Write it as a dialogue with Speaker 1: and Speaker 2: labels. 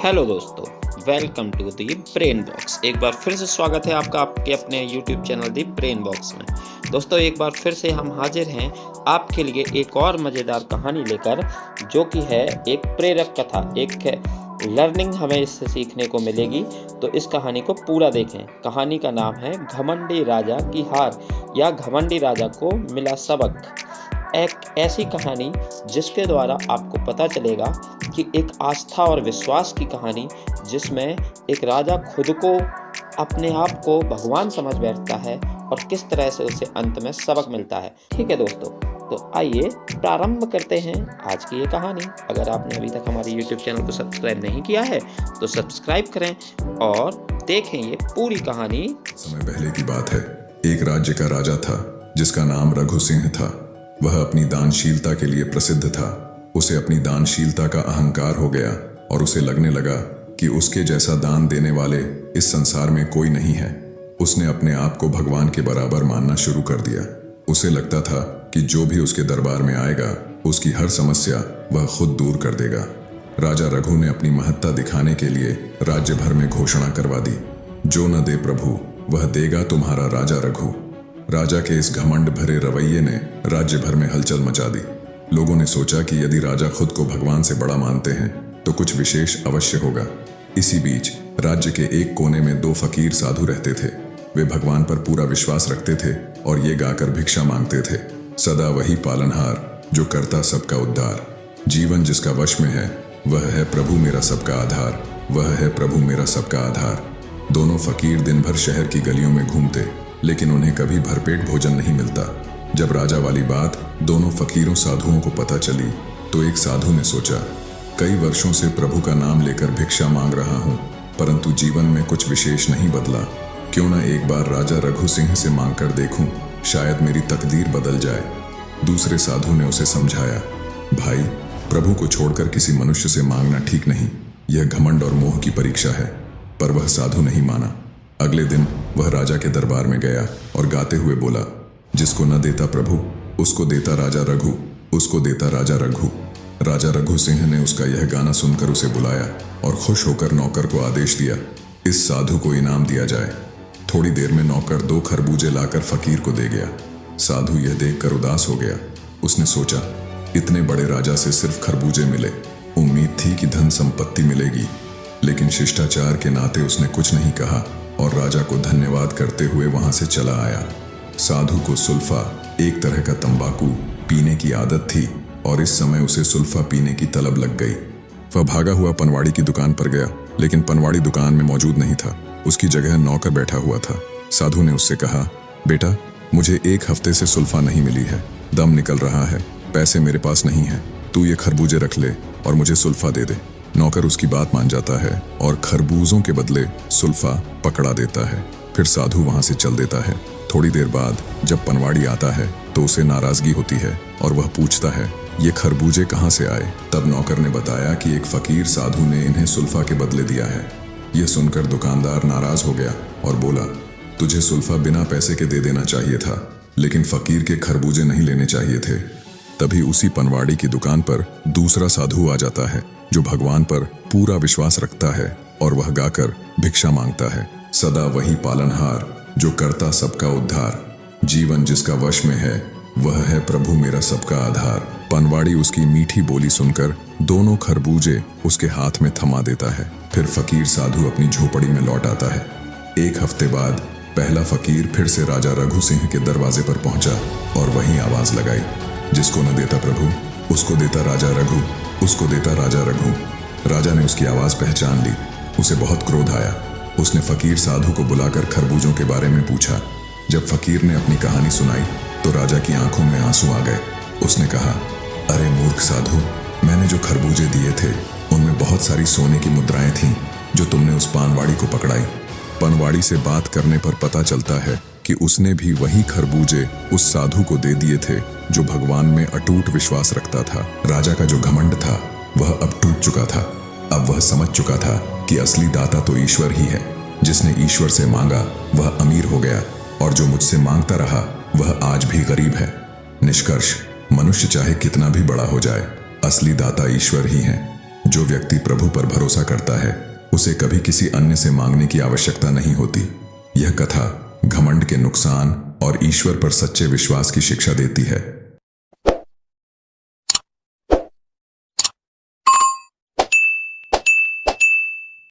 Speaker 1: Hello दोस्तों, welcome to the Brain Box. एक बार फिर से स्वागत है आपका आपके अपने YouTube channel the Brain Box में। दोस्तों, एक बार फिर से हम हाजिर हैं आपके लिए एक और मज़ेदार कहानी लेकर, जो कि है एक प्रेरक कथा। एक लर्निंग हमें इससे सीखने को मिलेगी, तो इस कहानी को पूरा देखें। कहानी का नाम है घमंडी राजा की हार, या घमंडी राजा को मिला सबक। एक ऐसी कहानी जिसके द्वारा आपको पता चलेगा कि एक आस्था और विश्वास की कहानी, जिसमें एक राजा खुद को, अपने आप को भगवान समझ बैठता है और किस तरह से उसे अंत में सबक मिलता है। ठीक है दोस्तों, तो आइए प्रारंभ करते हैं आज की ये कहानी। अगर आपने अभी तक हमारे YouTube चैनल को सब्सक्राइब नहीं किया है तो सब्सक्राइब करें और देखें ये पूरी कहानी।
Speaker 2: समय पहले की बात है। एक राज्य का राजा था जिसका नाम रघु सिंह था। वह अपनी दानशीलता के लिए प्रसिद्ध था। उसे अपनी दानशीलता का अहंकार हो गया और उसे लगने लगा कि उसके जैसा दान देने वाले इस संसार में कोई नहीं है। उसने अपने आप को भगवान के बराबर मानना शुरू कर दिया। उसे लगता था कि जो भी उसके दरबार में आएगा, उसकी हर समस्या वह खुद दूर कर देगा। राजा रघु ने अपनी महत्ता दिखाने के लिए राज्य भर में घोषणा करवा दी, जो न दे प्रभु वह देगा तुम्हारा राजा रघु। राजा के इस घमंड भरे रवैये ने राज्य भर में हलचल मचा दी। लोगों ने सोचा कि यदि राजा खुद को भगवान से बड़ा मानते हैं तो कुछ विशेष अवश्य होगा। इसी बीच राज्य के एक कोने में दो फकीर साधु रहते थे। वे भगवान पर पूरा विश्वास रखते थे और ये गाकर भिक्षा मांगते थे, सदा वही पालनहार जो करता सबका उद्धार। जीवन जिसका वश में है वह है प्रभु मेरा सबका आधार, वह है प्रभु मेरा सबका आधार। दोनों फकीर दिन भर शहर की गलियों में घूमते, लेकिन उन्हें कभी भरपेट भोजन नहीं मिलता। जब राजा वाली बात दोनों फकीरों साधुओं को पता चली तो एक साधु ने सोचा, कई वर्षों से प्रभु का नाम लेकर भिक्षा मांग रहा हूं, परंतु जीवन में कुछ विशेष नहीं बदला। क्यों न एक बार राजा रघु सिंह से मांग कर देखूं, शायद मेरी तकदीर बदल जाए। दूसरे साधु ने उसे समझाया, भाई, प्रभु को छोड़कर किसी मनुष्य से मांगना ठीक नहीं, यह घमंड और मोह की परीक्षा है। पर वह साधु नहीं माना। अगले दिन वह राजा के दरबार में गया और गाते हुए बोला, जिसको न देता प्रभु उसको देता राजा रघु, उसको देता राजा रघु। राजा रघु सिंह ने उसका यह गाना सुनकर उसे बुलाया और खुश होकर नौकर को आदेश दिया, इस साधु को इनाम दिया जाए। थोड़ी देर में नौकर 2 खरबूजे लाकर फकीर को दे गया। साधु यह देखकर उदास हो गया। उसने सोचा, इतने बड़े राजा से सिर्फ खरबूजे मिले, उम्मीद थी कि धन संपत्ति मिलेगी। लेकिन शिष्टाचार के नाते उसने कुछ नहीं कहा और राजा को धन्यवाद करते हुए वहां से चला आया। साधु को सुल्फा, एक तरह का तंबाकू, पीने की आदत थी और इस समय उसे सुल्फा पीने की तलब लग गई। वह भागा हुआ पनवाड़ी की दुकान पर गया, लेकिन पनवाड़ी दुकान में मौजूद नहीं था। उसकी जगह नौकर बैठा हुआ था। साधु ने उससे कहा, बेटा, मुझे 1 हफ्ते से सुल्फा नहीं मिली है, दम निकल रहा है, पैसे मेरे पास नहीं है, तू ये खरबूजे रख ले और मुझे सुल्फा दे दे। नौकर उसकी बात मान जाता है और खरबूजों के बदले सुल्फा पकड़ा देता है। फिर साधु वहां से चल देता है। थोड़ी देर बाद जब पनवाड़ी आता है तो उसे नाराजगी होती है और वह पूछता है, ये खरबूजे कहाँ से आए? तब नौकर ने बताया कि एक फकीर साधु ने इन्हें सुल्फा के बदले दिया है। यह सुनकर दुकानदार नाराज हो गया और बोला, तुझे सुल्फा बिना पैसे के दे देना चाहिए था, लेकिन फकीर के खरबूजे नहीं लेने चाहिए थे। तभी उसी पनवाड़ी की दुकान पर दूसरा साधु आ जाता है जो भगवान पर पूरा विश्वास रखता है और वह गाकर भिक्षा मांगता है, सदा वही पालनहार जो करता सबका उद्धार। जीवन जिसका वश में है वह है प्रभु मेरा सबका आधार। पनवाड़ी उसकी मीठी बोली सुनकर दोनों खरबूजे उसके हाथ में थमा देता है। फिर फकीर साधु अपनी झोपड़ी में लौट आता है। 1 हफ्ते बाद पहला फकीर फिर से राजा रघु सिंह के दरवाजे पर पहुंचा और वही आवाज लगाई, जिसको न देता प्रभु उसको देता राजा रघु, उसको देता राजा रघु। राजा ने उसकी आवाज पहचान ली। उसे बहुत क्रोध आया। उसने फकीर साधु को बुलाकर खरबूजों के बारे में पूछा। जब फकीर ने अपनी कहानी सुनाई तो राजा की आंखों में आंसू आ गए। उसने कहा, अरे मूर्ख साधु, मैंने जो खरबूजे दिए थे उनमें बहुत सारी सोने की मुद्राएं थीं जो तुमने उस पानवाड़ी को पकड़ाई। पनवाड़ी से बात करने पर पता चलता है कि उसने भी वही खरबूजे उस साधु को दे दिए थे जो भगवान में अटूट विश्वास रखता था। राजा का जो घमंड था वह अब टूट चुका था। अब वह समझ चुका था कि असली दाता तो ईश्वर ही है। जिसने ईश्वर से मांगा वह अमीर हो गया और जो मुझसे मांगता रहा वह आज भी गरीब है। निष्कर्ष, मनुष्य चाहे कितना भी बड़ा हो जाए, असली दाता ईश्वर ही है। जो व्यक्ति प्रभु पर भरोसा करता है उसे कभी किसी अन्य से मांगने की आवश्यकता नहीं होती। यह कथा घमंड के नुकसान और ईश्वर पर सच्चे विश्वास की शिक्षा देती है।